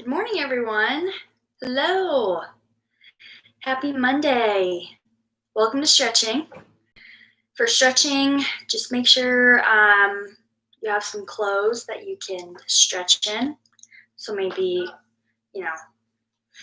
Good morning, everyone. Hello. Happy Monday. Welcome to stretching. For stretching, just make sure you have some clothes that you can stretch in. So maybe,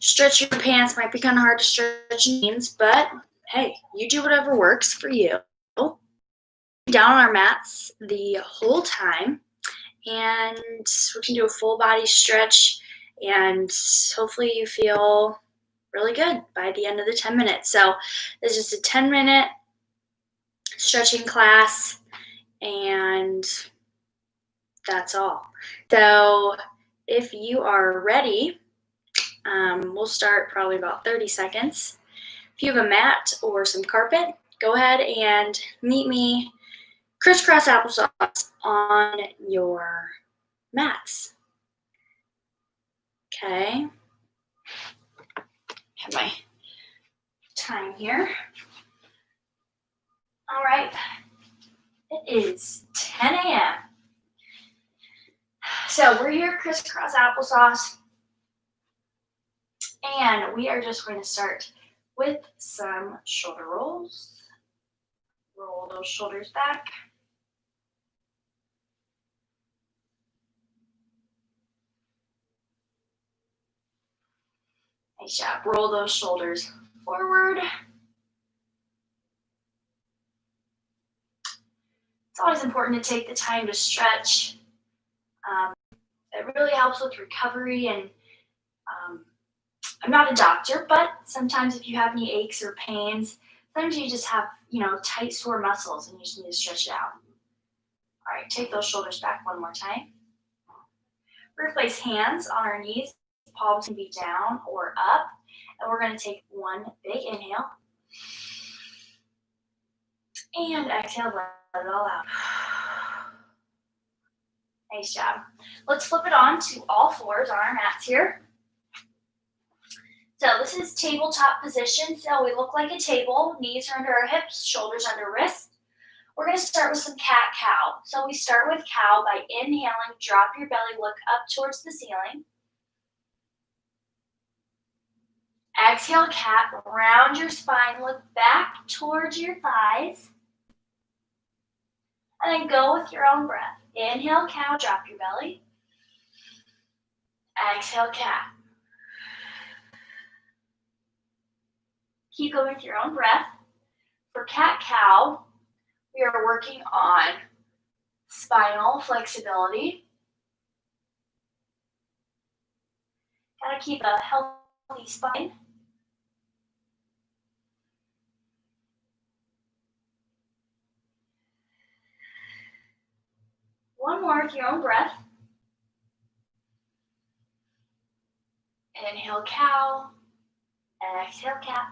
stretch your pants might be kind of hard to stretch jeans, but hey, you do whatever works for you. Down on our mats the whole time, and we can do a full body stretch, and hopefully you feel really good by the end of the 10 minutes. So it's just a 10-minute stretching class, and that's all. So if you are ready, we'll start probably about 30 seconds. If you have a mat or some carpet, go ahead and meet me crisscross applesauce on your mats. Okay. Have my time here. All right. It is 10 a.m. So we're here crisscross applesauce, and we are just going to start with some shoulder rolls. Roll those shoulders back. Nice job. Roll those shoulders forward. It's always important to take the time to stretch. It really helps with recovery, and I'm not a doctor, but sometimes if you have any aches or pains, sometimes you just have, tight, sore muscles, and you just need to stretch it out. All right, take those shoulders back one more time. We're going to place hands on our knees. Palms can be down or up, and we're going to take one big inhale. And exhale, let it all out. Nice job. Let's flip it on to all fours on our mats here. So this is tabletop position. So we look like a table. Knees are under our hips, shoulders under wrists. We're going to start with some cat-cow. So we start with cow by inhaling, drop your belly, look up towards the ceiling. Exhale, cat, round your spine, look back towards your thighs. And then go with your own breath. Inhale, cow, drop your belly. Exhale, cat. Keep going with your own breath. For cat-cow, we are working on spinal flexibility. Gotta keep a healthy spine. One more with your own breath. Inhale, cow. Exhale, cat.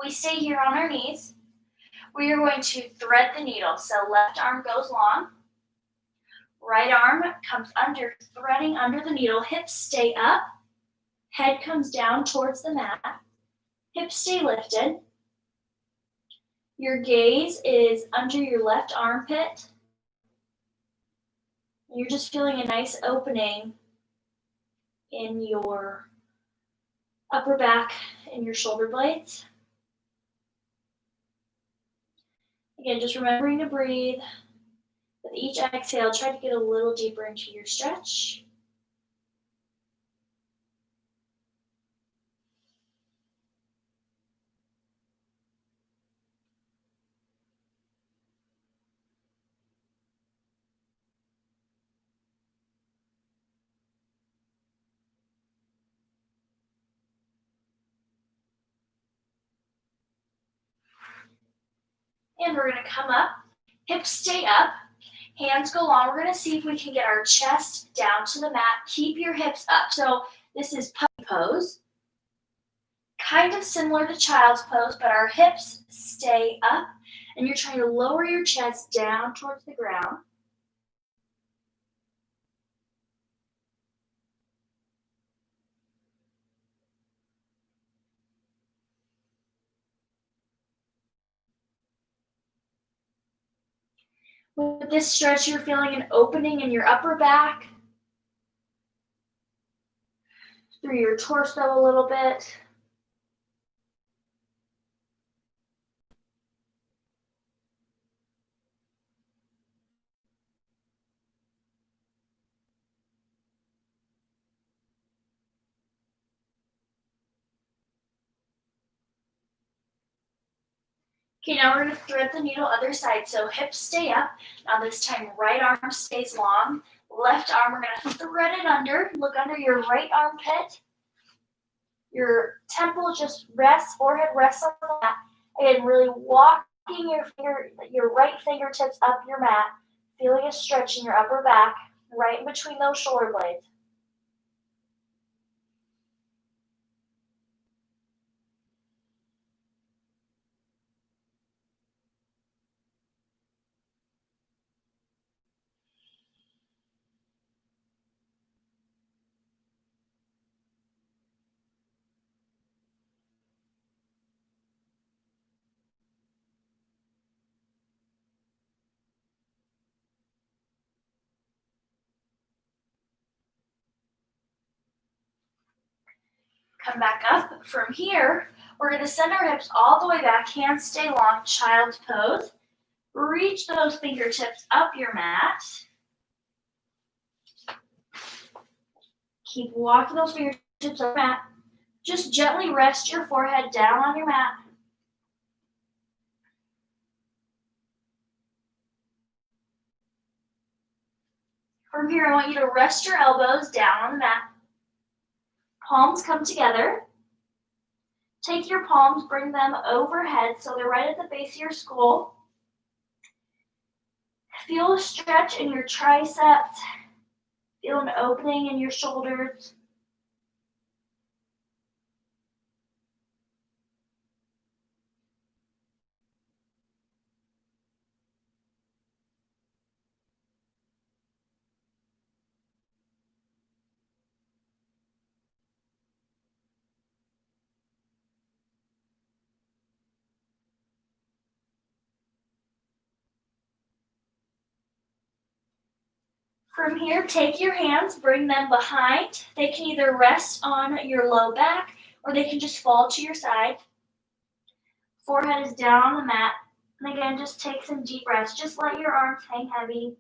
We stay here on our knees. We are going to thread the needle. So left arm goes long. Right arm comes under, threading under the needle. Hips stay up. Head comes down towards the mat. Hips stay lifted. Your gaze is under your left armpit. You're just feeling a nice opening in your upper back and your shoulder blades. Again, just remembering to breathe. With each exhale, try to get a little deeper into your stretch. And we're going to come up, hips stay up, hands go long. We're going to see if we can get our chest down to the mat. Keep your hips up. So this is puppy pose. Kind of similar to child's pose, but our hips stay up, and you're trying to lower your chest down towards the ground. With this stretch, you're feeling an opening in your upper back, through your torso a little bit. Okay, now we're going to thread the needle other side. So hips stay up. Now this time right arm stays long. Left arm, we're going to thread it under. Look under your right armpit. Your temple just rests, forehead rests on the mat. Again, really walking your right fingertips up your mat. Feeling a stretch in your upper back, right in between those shoulder blades. Come back up. From here, we're going to send our hips all the way back. Hands stay long, child's pose. Reach those fingertips up your mat. Keep walking those fingertips up your mat. Just gently rest your forehead down on your mat. From here, I want you to rest your elbows down on the mat. Palms come together. Take your palms, bring them overhead so they're right at the base of your skull. Feel a stretch in your triceps. Feel an opening in your shoulders. From here, take your hands, bring them behind. They can either rest on your low back or they can just fall to your side. Forehead is down on the mat. And again, just take some deep breaths. Just let your arms hang heavy.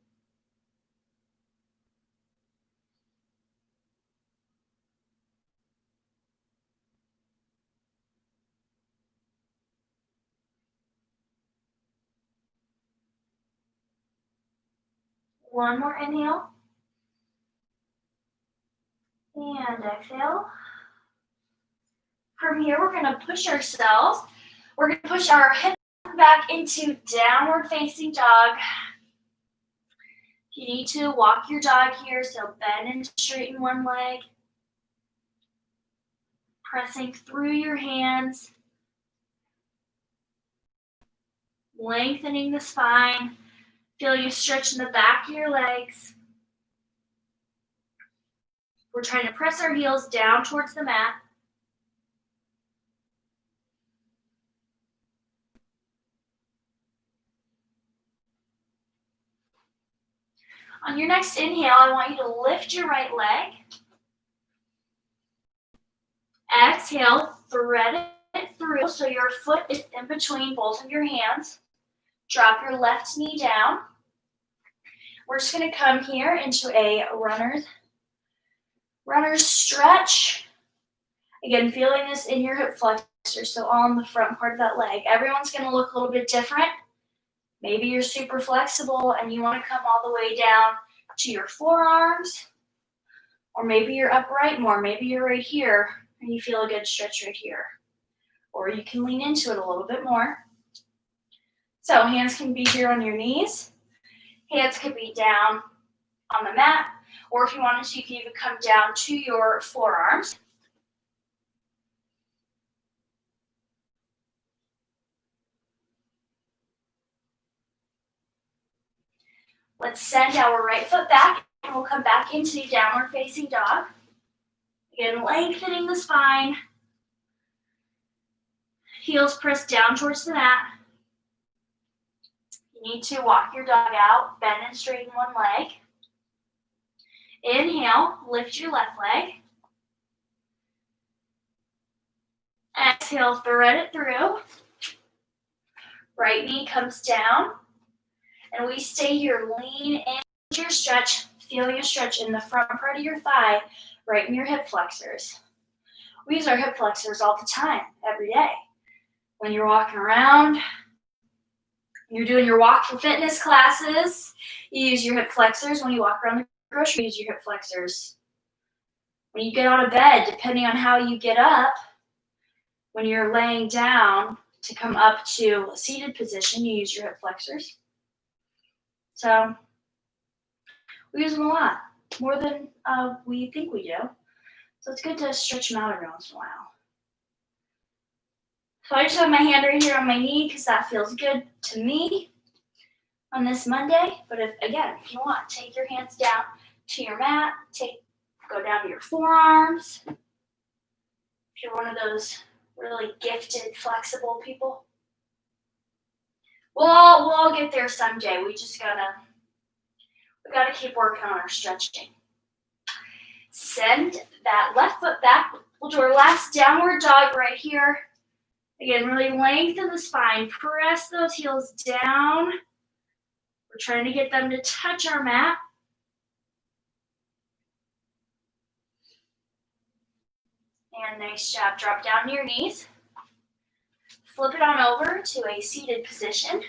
One more inhale. And exhale. From here, we're going to push ourselves. We're going to push our hips back into downward facing dog. You need to walk your dog here, so bend and straighten one leg. Pressing through your hands. Lengthening the spine. Feeling a stretch in the back of your legs. We're trying to press our heels down towards the mat. On your next inhale, I want you to lift your right leg. Exhale, thread it through so your foot is in between both of your hands. Drop your left knee down. We're just going to come here into a runner's stretch. Again, feeling this in your hip flexor, so on the front part of that leg. Everyone's going to look a little bit different. Maybe you're super flexible and you want to come all the way down to your forearms. Or maybe you're upright more. Maybe you're right here and you feel a good stretch right here. Or you can lean into it a little bit more. So hands can be here on your knees. Hands could be down on the mat. Or if you wanted to, you can even come down to your forearms. Let's send our right foot back and we'll come back into downward facing dog. Again, lengthening the spine. Heels pressed down towards the mat. You need to walk your dog out, bend and straighten one leg. Inhale, lift your left leg. Exhale, thread it through. Right knee comes down. And we stay here, lean into your stretch, feeling a stretch in the front part of your thigh, right in your hip flexors. We use our hip flexors all the time, every day. When you're walking around, you're doing your walk for fitness classes, you use your hip flexors. When you walk around the grocery, you use your hip flexors. When you get out of bed, depending on how you get up, when you're laying down to come up to a seated position, you use your hip flexors. So we use them a lot, more than we think we do. So it's good to stretch them out every once in a while. So I just have my hand right here on my knee because that feels good to me on this Monday. But if you want, take your hands down to your mat, go down to your forearms. If you're one of those really gifted, flexible people, we'll all get there someday. We gotta keep working on our stretching. Send that left foot back. We'll do our last downward dog right here. Again, really lengthen the spine. Press those heels down. We're trying to get them to touch our mat. And nice job. Drop down to your knees. Flip it on over to a seated position.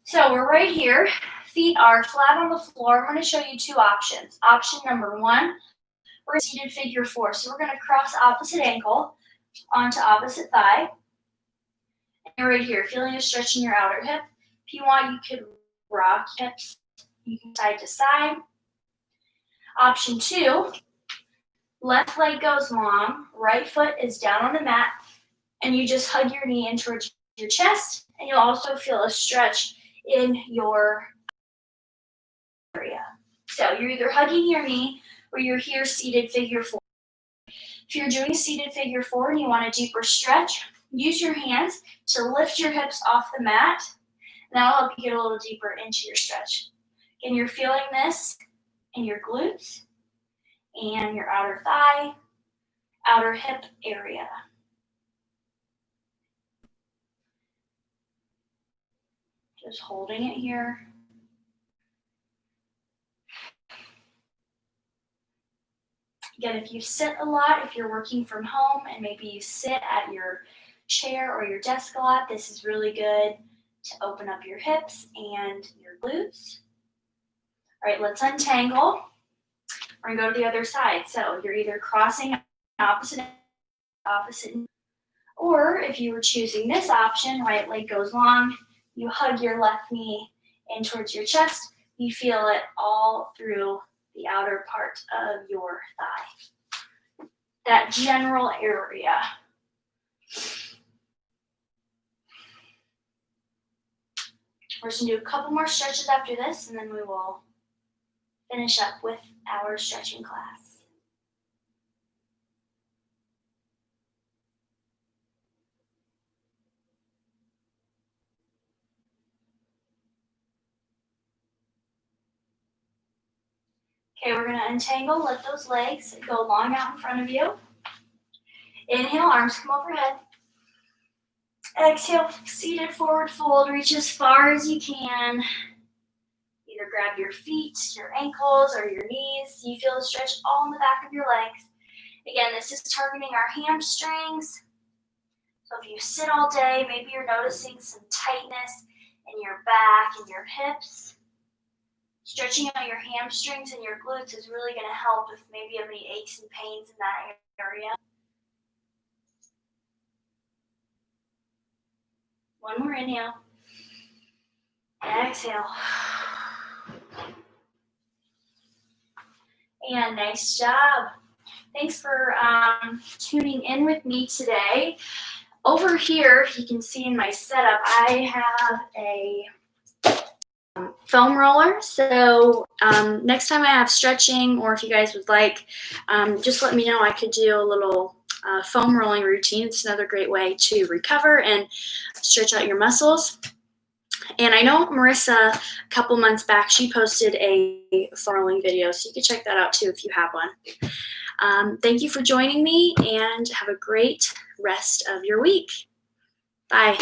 So we're right here. Feet are flat on the floor. I'm going to show you two options. Option number one, we're in seated figure four. So we're going to cross opposite ankle onto opposite thigh. And you're right here, feeling a stretch in your outer hip. If you want, you could rock hips. You can side to side. Option two, left leg goes long, right foot is down on the mat, and you just hug your knee in towards your chest, and you'll also feel a stretch in your area. So you're either hugging your knee or you're here seated figure four. If you're doing seated figure four and you want a deeper stretch, use your hands to lift your hips off the mat, and that'll help you get a little deeper into your stretch. Again, you're feeling this in your glutes and your outer thigh, outer hip area. Just holding it here. Again, if you sit a lot, if you're working from home and maybe you sit at your chair or your desk a lot, this is really good to open up your hips and your glutes. All right, let's untangle. We're gonna go to the other side. So you're either crossing opposite, or if you were choosing this option, right leg goes long, you hug your left knee in towards your chest, you feel it all through the outer part of your thigh, that general area. We're just gonna do a couple more stretches after this, and then we will finish up with our stretching class. Okay, we're gonna untangle, let those legs go long out in front of you. Inhale, arms come overhead. Exhale, seated forward fold, reach as far as you can. Either grab your feet, your ankles, or your knees. You feel the stretch all in the back of your legs. Again, this is targeting our hamstrings. So if you sit all day, maybe you're noticing some tightness in your back and your hips. Stretching out your hamstrings and your glutes is really going to help if maybe you have any aches and pains in that area. One more inhale. Exhale. And nice job. Thanks for tuning in with me today. Over here, you can see in my setup, I have a foam roller. So next time I have stretching, or if you guys would like, just let me know. I could do a little foam rolling routine. It's another great way to recover and stretch out your muscles. And I know Marissa, a couple months back, she posted a foam rolling video, so you can check that out too if you have one. Thank you for joining me, and have a great rest of your week. Bye.